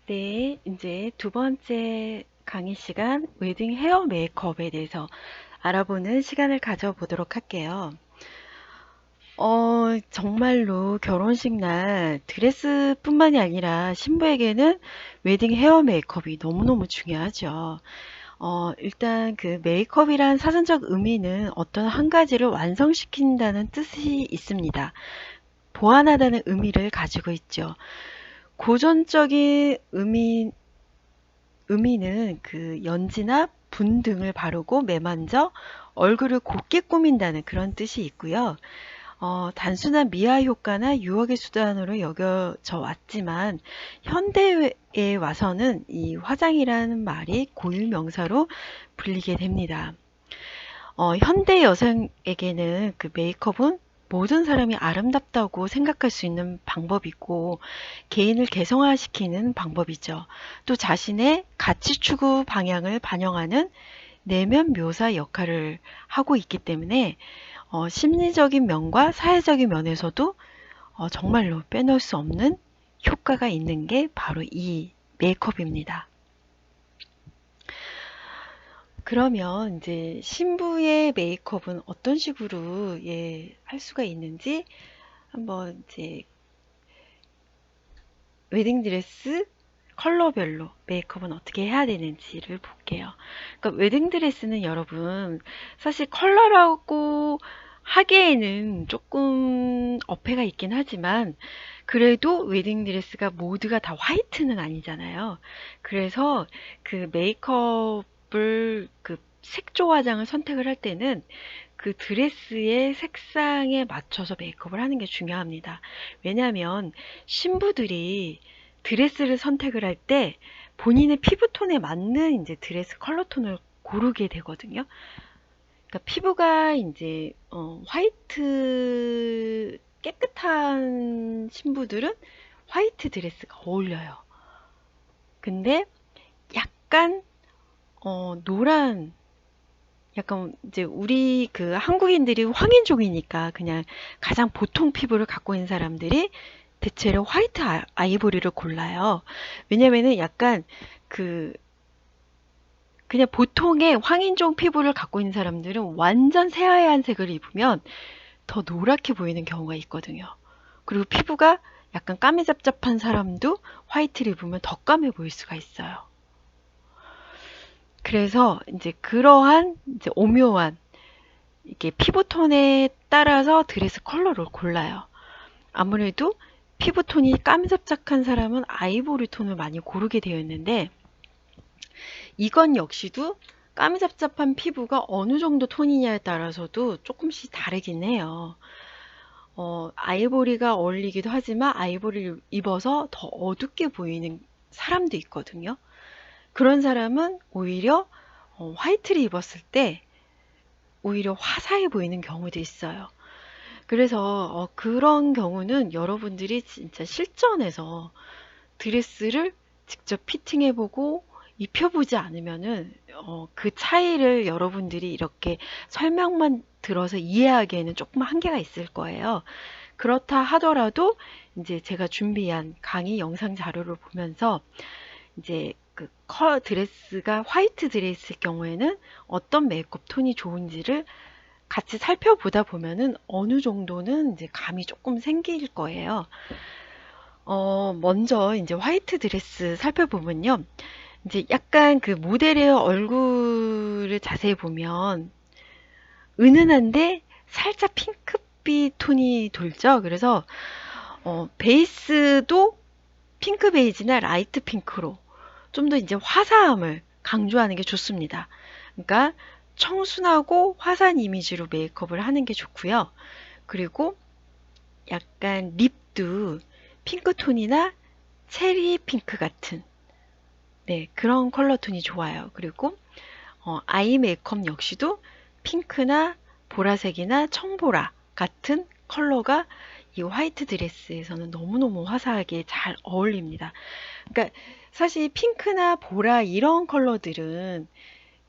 네, 이제 두 번째 강의 시간 웨딩 헤어 메이크업에 대해서 알아보는 시간을 가져보도록 할게요. 정말로 결혼식 날 드레스뿐만이 아니라 신부에게는 웨딩 헤어 메이크업이 너무너무 중요하죠. 일단 그 메이크업이란 사전적 의미는 어떤 한 가지를 완성시킨다는 뜻이 있습니다. 보완하다는 의미를 가지고 있죠. 고전적인 의미는 그 연지나 분 등을 바르고 매만져 얼굴을 곱게 꾸민다는 그런 뜻이 있고요. 단순한 미화 효과나 유혹의 수단으로 여겨져 왔지만 현대에 와서는 이 화장이라는 말이 고유 명사로 불리게 됩니다. 현대 여성에게는 그 메이크업은 모든 사람이 아름답다고 생각할 수 있는 방법이고 개인을 개성화시키는 방법이죠. 또 자신의 가치 추구 방향을 반영하는 내면 묘사 역할을 하고 있기 때문에 심리적인 면과 사회적인 면에서도 정말로 빼놓을 수 없는 효과가 있는 게 바로 이 메이크업입니다. 그러면 이제 신부의 메이크업은 어떤 식으로 할 수가 있는지 한번 이제 웨딩드레스 컬러별로 메이크업은 어떻게 해야 되는지를 볼게요. 그러니까 웨딩드레스는 여러분 사실 컬러라고 하기에는 조금 어폐가 있긴 하지만 그래도 웨딩드레스가 모두가 다 화이트는 아니잖아요. 그래서 그 메이크업을 그 색조 화장을 선택을 할 때는 그 드레스의 색상에 맞춰서 메이크업을 하는 게 중요합니다. 왜냐하면 신부들이 드레스를 선택을 할 때 본인의 피부톤에 맞는 이제 드레스 컬러 톤을 고르게 되거든요. 그러니까 피부가 이제 화이트 깨끗한 신부들은 화이트 드레스가 어울려요. 근데 약간 노란 약간 이제 우리 그 한국인들이 황인종이니까 그냥 가장 보통 피부를 갖고 있는 사람들이 대체로 화이트 아이보리를 골라요. 왜냐면은 약간 그 그냥 보통의 황인종 피부를 갖고 있는 사람들은 완전 새하얀 색을 입으면 더 노랗게 보이는 경우가 있거든요. 그리고 피부가 약간 까매잡잡한 사람도 화이트를 입으면 더 까매 보일 수가 있어요. 그래서 이제 그러한 이제 오묘한 이게 피부톤에 따라서 드레스 컬러를 골라요. 아무래도 피부톤이 깜짝짝한 사람은 아이보리 톤을 많이 고르게 되어 있는데 이건 역시도 까미잡잡한 피부가 어느 정도 톤이냐에 따라서도 조금씩 다르긴 해요. 아이보리가 어울리기도 하지만 아이보리를 입어서 더 어둡게 보이는 사람도 있거든요. 그런 사람은 오히려 화이트를 입었을 때 오히려 화사해 보이는 경우도 있어요. 그래서 그런 경우는 여러분들이 진짜 실전에서 드레스를 직접 피팅해보고 입혀보지 않으면은 그 차이를 여러분들이 이렇게 설명만 들어서 이해하기에는 조금 한계가 있을 거예요. 그렇다 하더라도 이제 제가 준비한 강의 영상 자료를 보면서 이제 그 드레스가 화이트 드레스일 경우에는 어떤 메이크업 톤이 좋은지를 같이 살펴보다 보면은 어느 정도는 이제 감이 조금 생길 거예요. 먼저 이제 화이트 드레스 살펴보면요. 이제 약간 그 모델의 얼굴을 자세히 보면 은은한데 살짝 핑크빛 톤이 돌죠. 그래서 베이스도 핑크 베이지나 라이트 핑크로 좀 더 이제 화사함을 강조하는 게 좋습니다. 그러니까 청순하고 화사한 이미지로 메이크업을 하는 게 좋고요. 그리고 약간 립도 핑크톤이나 체리 핑크 같은 그런 컬러 톤이 좋아요. 그리고 아이 메이크업 역시도 핑크나 보라색이나 청보라 같은 컬러가 이 화이트 드레스에서는 너무너무 화사하게 잘 어울립니다. 그러니까 사실 핑크나 보라 이런 컬러들은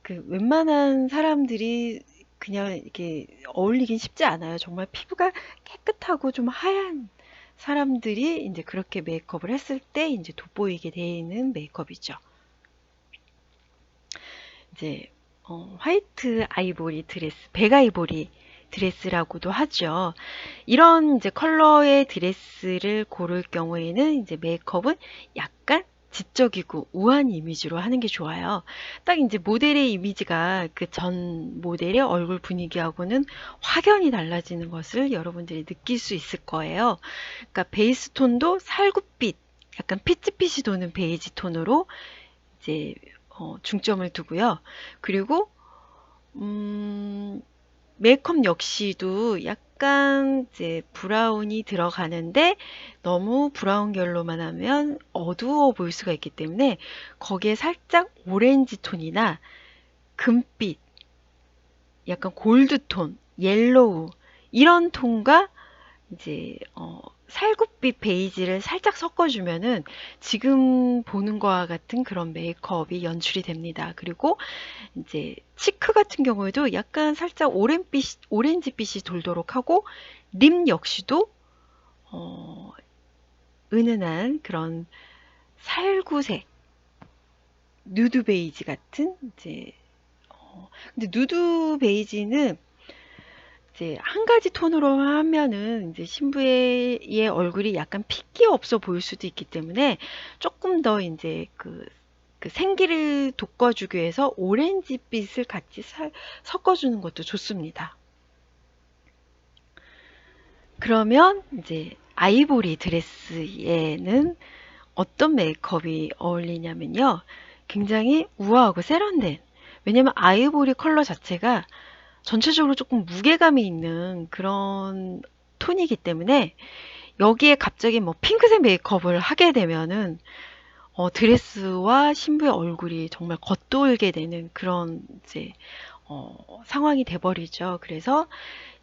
그 웬만한 사람들이 그냥 이렇게 어울리긴 쉽지 않아요. 정말 피부가 깨끗하고 좀 하얀 사람들이 이제 그렇게 메이크업을 했을 때 이제 돋보이게 되는 메이크업이죠. 이제 화이트 아이보리 드레스, 백 아이보리 드레스라고도 하죠. 이런 이제 컬러의 드레스를 고를 경우에는 이제 메이크업은 약간 지적이고 우아한 이미지로 하는 게 좋아요. 딱 이제 모델의 이미지가 그 전 모델의 얼굴 분위기하고는 확연히 달라지는 것을 여러분들이 느낄 수 있을 거예요. 그러니까 베이스 톤도 살구빛, 약간 피치빛이 도는 베이지 톤으로 이제 중점을 두고요. 그리고 메이크업 역시도 약간 이제 브라운이 들어가는데 너무 브라운 결로만 하면 어두워 보일 수가 있기 때문에 거기에 살짝 오렌지 톤이나 금빛, 약간 골드 톤, 옐로우 이런 톤과 이제 살구빛 베이지를 살짝 섞어주면은 지금 보는 거와 같은 그런 메이크업이 연출이 됩니다. 그리고 이제 치크 같은 경우에도 약간 살짝 오렌지빛이 돌도록 하고 립 역시도 은은한 그런 살구색, 누드 베이지 같은 이제 근데 누드 베이지는 이제 한 가지 톤으로 하면은 이제 신부의 얼굴이 약간 핏기 없어 보일 수도 있기 때문에 조금 더 이제 그 생기를 돋궈주기 위해서 오렌지빛을 같이 섞어주는 것도 좋습니다. 그러면 이제 아이보리 드레스에는 어떤 메이크업이 어울리냐면요. 굉장히 우아하고 세련된, 왜냐면 아이보리 컬러 자체가 전체적으로 조금 무게감이 있는 그런 톤이기 때문에 여기에 갑자기 뭐 핑크색 메이크업을 하게 되면은 드레스와 신부의 얼굴이 정말 겉돌게 되는 그런 이제 상황이 돼버리죠. 그래서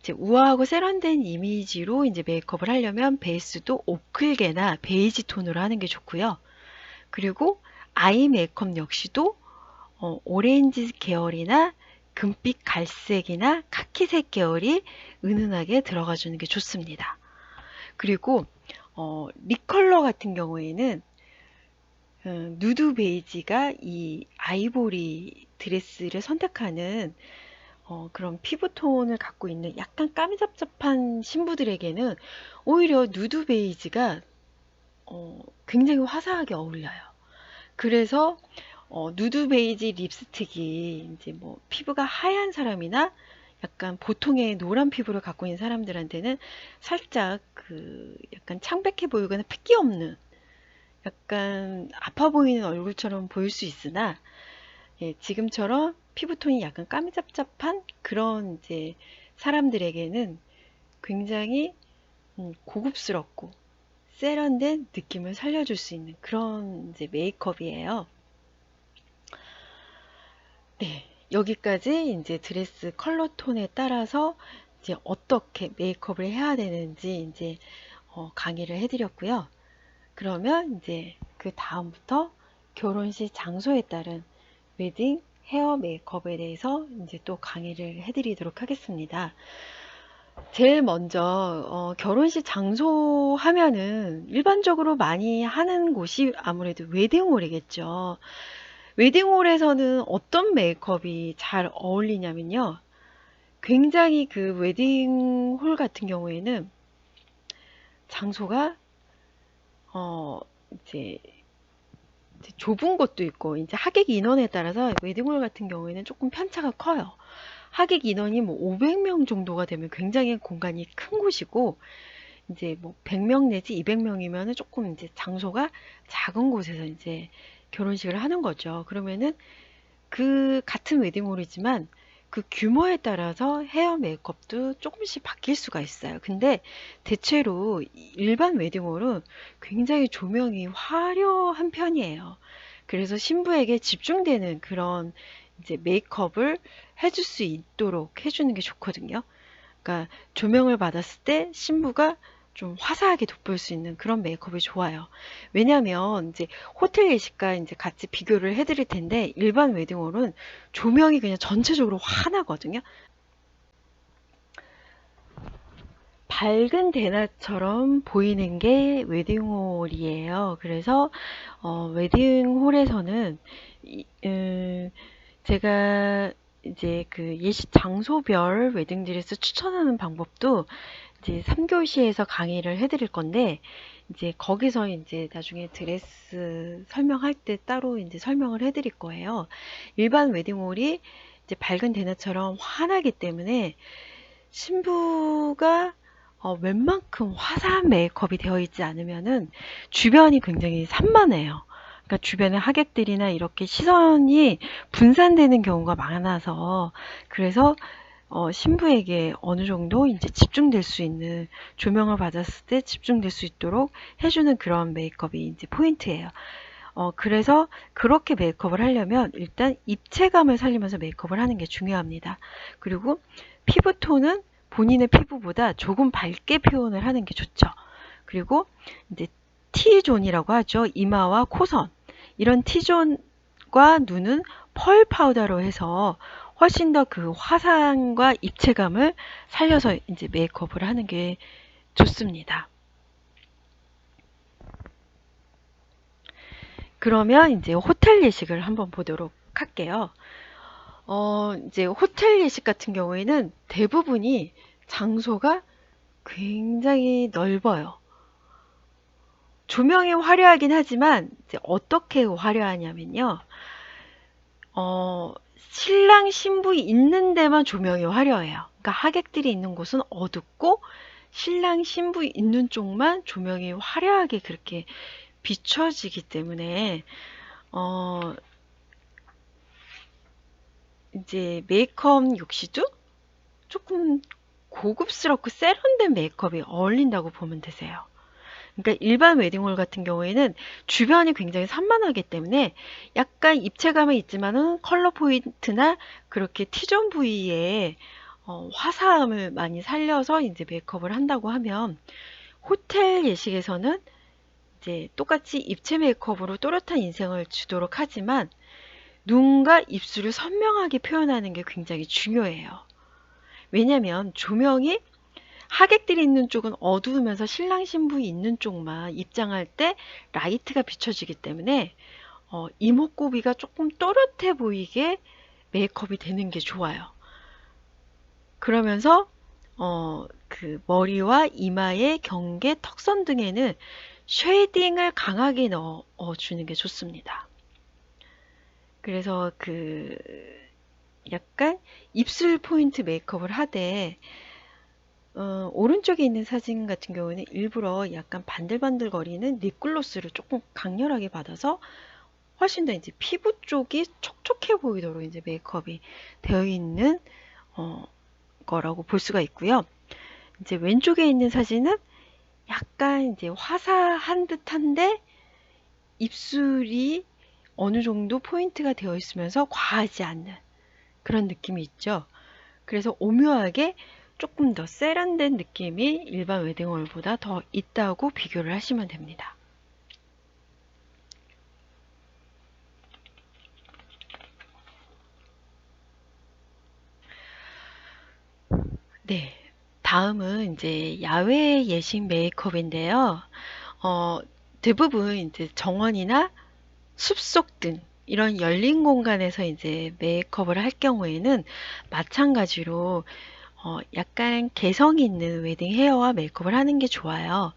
이제 우아하고 세련된 이미지로 이제 메이크업을 하려면 베이스도 오클게나 베이지 톤으로 하는 게 좋고요. 그리고 아이 메이크업 역시도 오렌지 계열이나 금빛 갈색이나 카키색 계열이 은은하게 들어가 주는 게 좋습니다. 그리고 립 컬러 같은 경우에는 누드 베이지가 이 아이보리 드레스를 선택하는 그런 피부톤을 갖고 있는 약간 까무잡잡한 신부들에게는 오히려 누드 베이지가 굉장히 화사하게 어울려요. 그래서 누드 베이지 립스틱이 이제 뭐 피부가 하얀 사람이나 약간 보통의 노란 피부를 갖고 있는 사람들한테는 살짝 그 약간 창백해 보이거나 핏기 없는 약간 아파 보이는 얼굴처럼 보일 수 있으나 예, 지금처럼 피부톤이 약간 까무잡잡한 그런 이제 사람들에게는 굉장히 고급스럽고 세련된 느낌을 살려줄 수 있는 그런 이제 메이크업이에요. 네, 여기까지 이제 드레스 컬러 톤에 따라서 이제 어떻게 메이크업을 해야 되는지 이제 강의를 해드렸고요. 그러면 이제 그 다음부터 결혼식 장소에 따른 웨딩 헤어 메이크업에 대해서 이제 또 강의를 해드리도록 하겠습니다. 제일 먼저 결혼식 장소 하면은 일반적으로 많이 하는 곳이 아무래도 웨딩홀이겠죠. 웨딩홀에서는 어떤 메이크업이 잘 어울리냐면요. 굉장히 그 웨딩홀 같은 경우에는 장소가 어 이제 좁은 곳도 있고 이제 하객 인원에 따라서 웨딩홀 같은 경우에는 조금 편차가 커요. 하객 인원이 뭐 500명 정도가 되면 굉장히 공간이 큰 곳이고 이제 뭐 100명 내지 200명이면은 조금 이제 장소가 작은 곳에서 이제 결혼식을 하는 거죠. 그러면은 그 같은 웨딩홀이지만 그 규모에 따라서 헤어 메이크업도 조금씩 바뀔 수가 있어요. 근데 대체로 일반 웨딩홀은 굉장히 조명이 화려한 편이에요. 그래서 신부에게 집중되는 그런 이제 메이크업을 해줄 수 있도록 해주는 게 좋거든요. 그러니까 조명을 받았을 때 신부가 좀 화사하게 돋보일 수 있는 그런 메이크업이 좋아요. 왜냐하면 이제 호텔 예식과 이제 같이 비교를 해드릴 텐데 일반 웨딩홀은 조명이 그냥 전체적으로 환하거든요. 밝은 대낮처럼 보이는 게 웨딩홀이에요. 그래서 웨딩홀에서는 제가 이제 그 예식 장소별 웨딩드레스 추천하는 방법도 이제 3교시에서 강의를 해드릴 건데, 이제 거기서 이제 나중에 드레스 설명할 때 따로 이제 설명을 해드릴 거예요. 일반 웨딩홀이 이제 밝은 대낮처럼 환하기 때문에 신부가 웬만큼 화사한 메이크업이 되어 있지 않으면은 주변이 굉장히 산만해요. 그러니까 주변의 하객들이나 이렇게 시선이 분산되는 경우가 많아서, 그래서 신부에게 어느 정도 이제 집중될 수 있는, 조명을 받았을 때 집중될 수 있도록 해주는 그런 메이크업이 이제 포인트예요. 그래서 그렇게 메이크업을 하려면 일단 입체감을 살리면서 메이크업을 하는 게 중요합니다. 그리고 피부톤은 본인의 피부보다 조금 밝게 표현을 하는 게 좋죠. 그리고 이제 T존이라고 하죠. 이마와 코선. 이런 T존과 눈은 펄 파우더로 해서 훨씬 더 그 화사함과 입체감을 살려서 이제 메이크업을 하는 게 좋습니다. 그러면 이제 호텔 예식을 한번 보도록 할게요. 이제 호텔 예식 같은 경우에는 대부분이 장소가 굉장히 넓어요. 조명이 화려하긴 하지만 이제 어떻게 화려하냐면요. 신랑 신부 있는 데만 조명이 화려해요. 그러니까 하객들이 있는 곳은 어둡고 신랑 신부 있는 쪽만 조명이 화려하게 그렇게 비춰지기 때문에 이제 메이크업 역시도 조금 고급스럽고 세련된 메이크업이 어울린다고 보면 되세요. 그러니까 일반 웨딩홀 같은 경우에는 주변이 굉장히 산만하기 때문에 약간 입체감은 있지만은 컬러 포인트나 그렇게 T존 부위에 화사함을 많이 살려서 이제 메이크업을 한다고 하면, 호텔 예식에서는 이제 똑같이 입체 메이크업으로 또렷한 인상을 주도록 하지만 눈과 입술을 선명하게 표현하는 게 굉장히 중요해요. 왜냐면 조명이 하객들이 있는 쪽은 어두우면서 신랑 신부 있는 쪽만 입장할 때 라이트가 비춰지기 때문에 이목구비가 조금 또렷해 보이게 메이크업이 되는 게 좋아요. 그러면서 그 머리와 이마의 경계, 턱선 등에는 쉐이딩을 강하게 넣어주는 게 좋습니다. 그래서 그 약간 입술 포인트 메이크업을 하되 오른쪽에 있는 사진 같은 경우에는 일부러 약간 반들반들거리는 립글로스를 조금 강렬하게 받아서 훨씬 더 이제 피부 쪽이 촉촉해 보이도록 이제 메이크업이 되어 있는 거라고 볼 수가 있고요. 이제 왼쪽에 있는 사진은 약간 이제 화사한 듯한데 입술이 어느 정도 포인트가 되어 있으면서 과하지 않는 그런 느낌이 있죠. 그래서 오묘하게 조금 더 세련된 느낌이 일반 웨딩홀보다 더 있다고 비교를 하시면 됩니다. 네, 다음은 이제 야외 예식 메이크업인데요. 대부분 이제 정원이나 숲속 등 이런 열린 공간에서 이제 메이크업을 할 경우에는 마찬가지로 약간 개성 있는 웨딩 헤어와 메이크업을 하는 게 좋아요.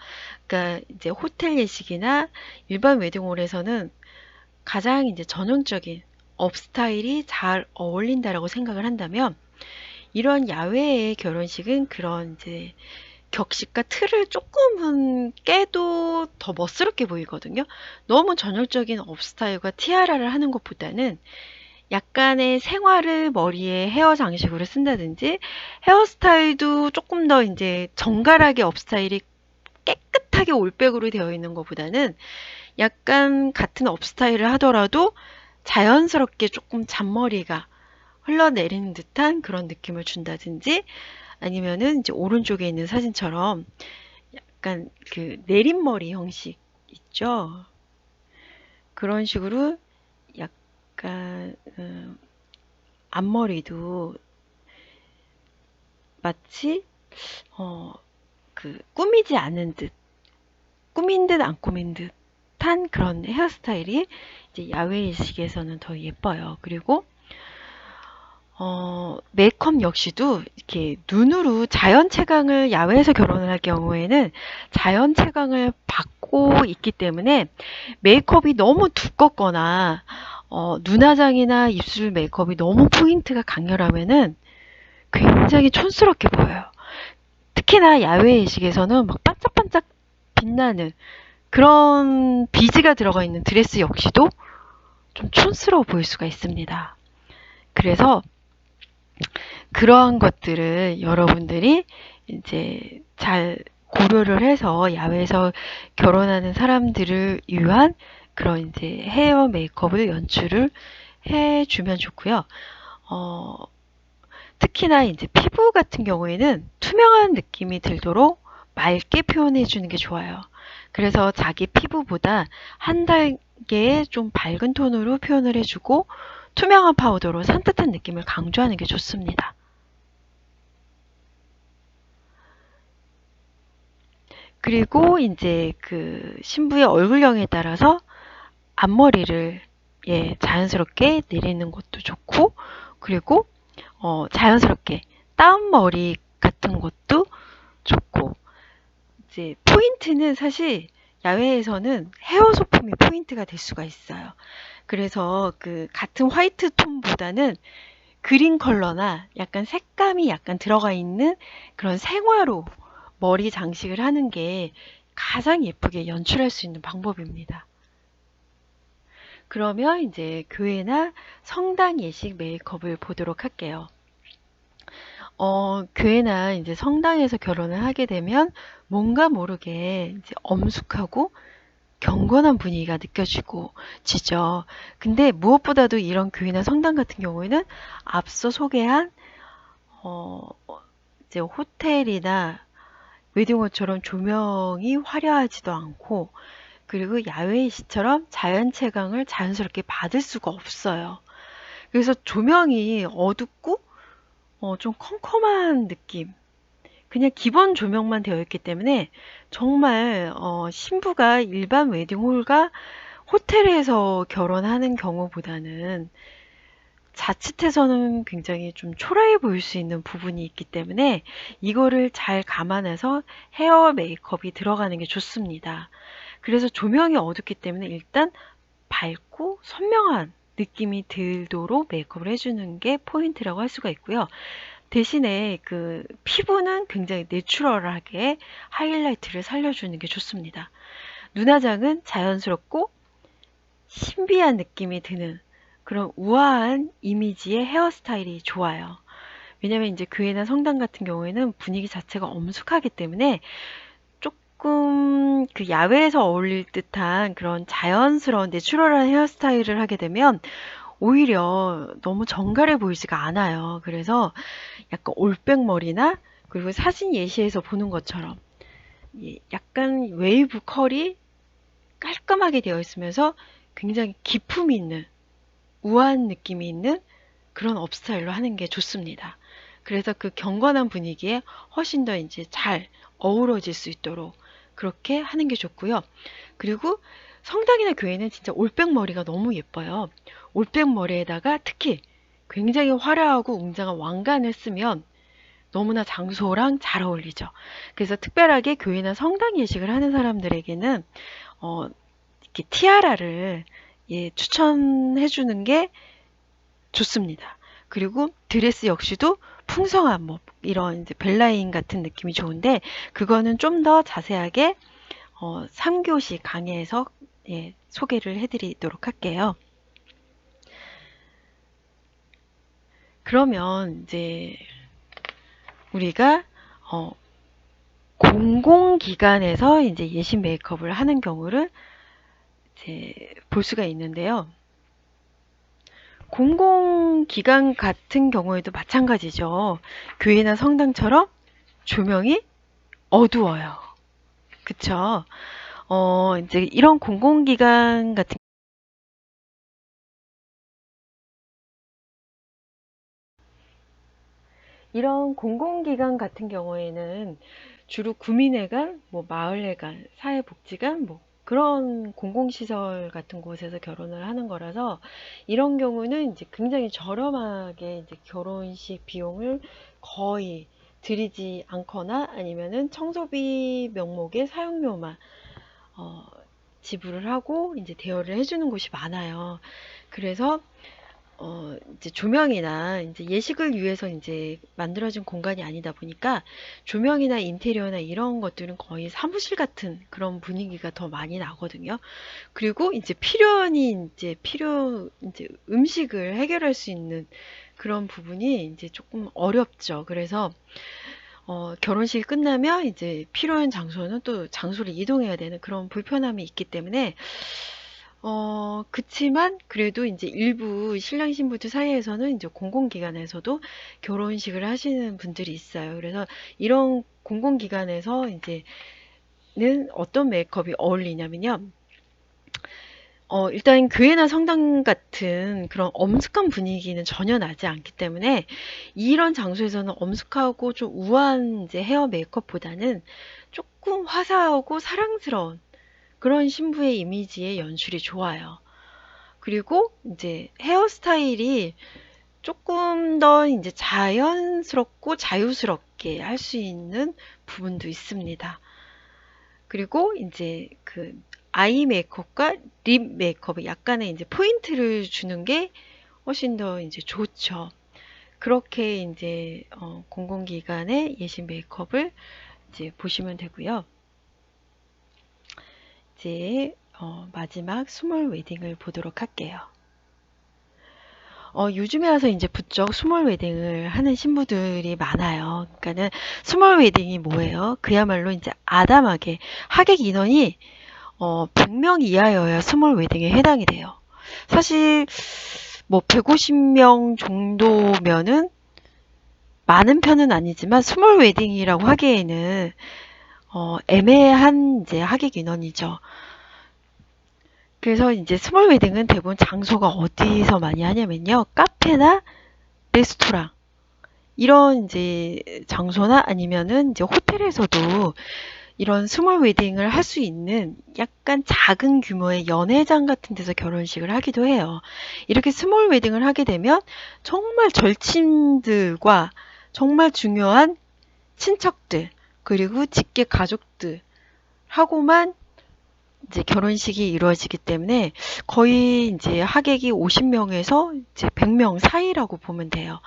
그러니까 이제 호텔 예식이나 일반 웨딩홀에서는 가장 이제 전형적인 업 스타일이 잘 어울린다라고 생각을 한다면, 이런 야외의 결혼식은 그런 이제 격식과 틀을 조금은 깨도 더 멋스럽게 보이거든요. 너무 전형적인 업 스타일과 티아라를 하는 것보다는 약간의 생화를 머리에 헤어 장식으로 쓴다든지, 헤어스타일도 조금 더 이제 정갈하게 업 스타일이 깨끗하게 올백으로 되어 있는 것보다는 약간 같은 업 스타일을 하더라도 자연스럽게 조금 잔머리가 흘러내리는 듯한 그런 느낌을 준다든지, 아니면은 이제 오른쪽에 있는 사진처럼 약간 그 내린머리 형식 있죠. 그런 식으로 약간 앞머리도 마치 꾸미지 않은 듯, 꾸민 듯 안 꾸민 듯한 그런 헤어스타일이 이제 야외의식에서는 더 예뻐요. 그리고 메이크업 역시도 이렇게 눈으로 자연 채광을 야외에서 결혼을 할 경우에는 자연 채광을 받고 있기 때문에 메이크업이 너무 두껍거나 눈화장이나 입술 메이크업이 너무 포인트가 강렬하면은 굉장히 촌스럽게 보여요. 특히나 야외 예식에서는 막 반짝반짝 빛나는 그런 비즈가 들어가 있는 드레스 역시도 좀 촌스러워 보일 수가 있습니다. 그래서 그러한 것들을 여러분들이 이제 잘 고려를 해서 야외에서 결혼하는 사람들을 위한 그런 이제 헤어 메이크업을 연출을 해주면 좋고요. 특히나 이제 피부 같은 경우에는 투명한 느낌이 들도록 맑게 표현해 주는 게 좋아요. 그래서 자기 피부보다 한 단계 좀 밝은 톤으로 표현을 해주고 투명한 파우더로 산뜻한 느낌을 강조하는 게 좋습니다. 그리고 이제 그 신부의 얼굴형에 따라서 앞머리를 자연스럽게 내리는 것도 좋고, 그리고 자연스럽게 다운머리 같은 것도 좋고, 이제 포인트는 사실 야외에서는 헤어 소품이 포인트가 될 수가 있어요. 그래서 그 같은 화이트 톤보다는 그린 컬러나 약간 색감이 약간 들어가 있는 그런 생화로 머리 장식을 하는 게 가장 예쁘게 연출할 수 있는 방법입니다. 그러면 이제 교회나 성당 예식 메이크업을 보도록 할게요. 교회나 이제 성당에서 결혼을 하게 되면 뭔가 모르게 이제 엄숙하고 경건한 분위기가 느껴지고 지죠. 근데 무엇보다도 이런 교회나 성당 같은 경우에는 앞서 소개한 이제 호텔이나 웨딩홀처럼 조명이 화려하지도 않고, 그리고 야외 시처럼 자연 채광을 자연스럽게 받을 수가 없어요. 그래서 조명이 어둡고 좀 컴컴한 느낌, 그냥 기본 조명만 되어 있기 때문에 정말 신부가 일반 웨딩홀과 호텔에서 결혼하는 경우보다는 자칫해서는 굉장히 좀 초라해 보일 수 있는 부분이 있기 때문에 이거를 잘 감안해서 헤어 메이크업이 들어가는 게 좋습니다. 그래서 조명이 어둡기 때문에 일단 밝고 선명한 느낌이 들도록 메이크업을 해주는 게 포인트라고 할 수가 있고요. 대신에 그 피부는 굉장히 내추럴하게 하이라이트를 살려주는 게 좋습니다. 눈화장은 자연스럽고 신비한 느낌이 드는 그런 우아한 이미지의 헤어스타일이 좋아요. 왜냐면 이제 교회나 성당 같은 경우에는 분위기 자체가 엄숙하기 때문에 조금 그 야외에서 어울릴 듯한 그런 자연스러운 내추럴한 헤어스타일을 하게 되면 오히려 너무 정갈해 보이지가 않아요. 그래서 약간 올백머리나, 그리고 사진 예시에서 보는 것처럼 약간 웨이브 컬이 깔끔하게 되어 있으면서 굉장히 기품이 있는 우아한 느낌이 있는 그런 업스타일로 하는 게 좋습니다. 그래서 그 경건한 분위기에 훨씬 더 이제 잘 어우러질 수 있도록 그렇게 하는 게 좋고요. 그리고 성당이나 교회는 진짜 올백머리가 너무 예뻐요. 올백머리에다가 특히 굉장히 화려하고 웅장한 왕관을 쓰면 너무나 장소랑 잘 어울리죠. 그래서 특별하게 교회나 성당 예식을 하는 사람들에게는 이렇게 티아라를 추천해 주는 게 좋습니다. 그리고 드레스 역시도 풍성한 뭐 이런 이제 벨라인 같은 느낌이 좋은데, 그거는 좀 더 자세하게 3교시 강의에서 소개를 해드리도록 할게요. 그러면 이제 우리가 공공기관에서 이제 예식 메이크업을 하는 경우를 이제 볼 수가 있는데요. 공공기관 같은 경우에도 마찬가지죠. 교회나 성당처럼 조명이 어두워요. 그쵸? 이제 이런 공공기관 같은 경우에는 주로 구민회관, 뭐 마을회관, 사회복지관, 뭐 그런 공공시설 같은 곳에서 결혼을 하는 거라서 이런 경우는 이제 굉장히 저렴하게 이제 결혼식 비용을 거의 들이지 않거나 아니면은 청소비 명목의 사용료만 어, 지불을 하고 이제 대여를 해주는 곳이 많아요. 그래서 이제 조명이나 이제 예식을 위해서 이제 만들어진 공간이 아니다 보니까 조명이나 인테리어나 이런 것들은 거의 사무실 같은 그런 분위기가 더 많이 나거든요. 그리고 이제 이제 음식을 해결할 수 있는 그런 부분이 이제 조금 어렵죠. 그래서 결혼식이 끝나면 이제 필요한 장소는 또 장소를 이동해야 되는 그런 불편함이 있기 때문에 그치만 그래도 이제 일부 신랑 신부들 사이에서는 이제 공공기관에서도 결혼식을 하시는 분들이 있어요. 그래서 이런 공공기관에서 이제는 어떤 메이크업이 어울리냐면요. 일단 교회나 성당 같은 그런 엄숙한 분위기는 전혀 나지 않기 때문에 이런 장소에서는 엄숙하고 좀 우아한 이제 헤어 메이크업보다는 조금 화사하고 사랑스러운 그런 신부의 이미지의 연출이 좋아요. 그리고 이제 헤어스타일이 조금 더 이제 자연스럽고 자유스럽게 할 수 있는 부분도 있습니다. 그리고 이제 그 아이 메이크업과 립 메이크업에 약간의 이제 포인트를 주는 게 훨씬 더 이제 좋죠. 그렇게 이제 공공기관의 예식 메이크업을 이제 보시면 되고요. 이제 마지막 스몰 웨딩을 보도록 할게요. 요즘에 와서 이제 부쩍 스몰 웨딩을 하는 신부들이 많아요. 그러니까는 스몰 웨딩이 뭐예요? 그야말로 이제 아담하게 하객 인원이 100명 이하여야 스몰 웨딩에 해당이 돼요. 사실 뭐 150명 정도면은 많은 편은 아니지만 스몰 웨딩이라고 하기에는 애매한 이제 하객 인원이죠. 그래서 이제 스몰 웨딩은 대부분 장소가 어디서 많이 하냐면요. 카페나 레스토랑 이런 이제 장소나 아니면은 이제 호텔에서도 이런 스몰 웨딩을 할 수 있는 약간 작은 규모의 연회장 같은 데서 결혼식을 하기도 해요. 이렇게 스몰 웨딩을 하게 되면 정말 절친들과 정말 중요한 친척들 그리고 직계 가족들 하고만 이제 결혼식이 이루어지기 때문에 거의 이제 하객이 50명에서 이제 100명 사이라고 보면 돼요.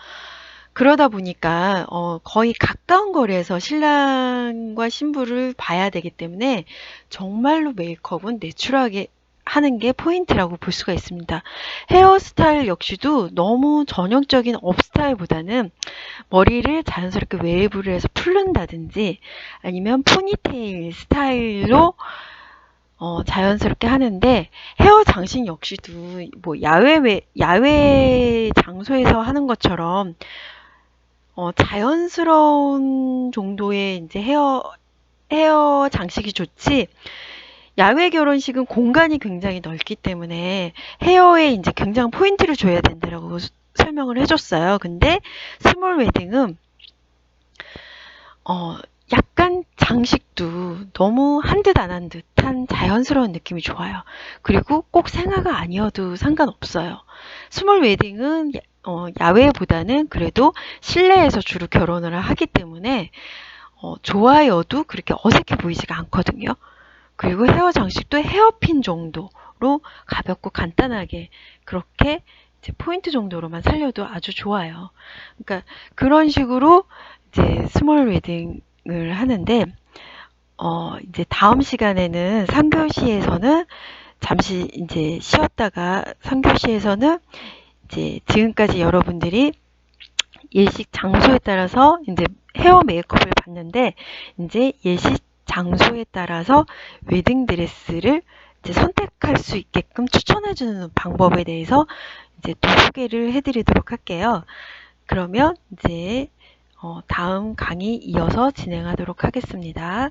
그러다 보니까 거의 가까운 거리에서 신랑과 신부를 봐야 되기 때문에 정말로 메이크업은 내추럴하게 하는 게 포인트라고 볼 수가 있습니다. 헤어스타일 역시도 너무 전형적인 업스타일보다는 머리를 자연스럽게 웨이브를 해서 풀른다든지 아니면 포니테일 스타일로 자연스럽게 하는데 헤어 장식 역시도 뭐 야외 장소에서 하는 것처럼 자연스러운 정도의 이제 헤어 장식이 좋지, 야외 결혼식은 공간이 굉장히 넓기 때문에 헤어에 이제 굉장히 포인트를 줘야 된다라고 설명을 해줬어요. 근데 스몰 웨딩은, 약간 장식도 너무 한 듯 안 한 듯한 자연스러운 느낌이 좋아요. 그리고 꼭 생화가 아니어도 상관없어요. 스몰 웨딩은 야외보다는 그래도 실내에서 주로 결혼을 하기 때문에 좋아여도 그렇게 어색해 보이지가 않거든요. 그리고 헤어 장식도 헤어핀 정도로 가볍고 간단하게 그렇게 이제 포인트 정도로만 살려도 아주 좋아요. 그러니까 그런 식으로 이제 스몰 웨딩을 하는데 이제 다음 시간에는 3교시에서는 잠시 이제 쉬었다가 3교시에서는 이제 지금까지 여러분들이 예식 장소에 따라서 이제 헤어 메이크업을 봤는데 이제 예식 장소에 따라서 웨딩 드레스를 이제 선택할 수 있게끔 추천해주는 방법에 대해서 이제 또 소개를 해드리도록 할게요. 그러면 이제 다음 강의 이어서 진행하도록 하겠습니다.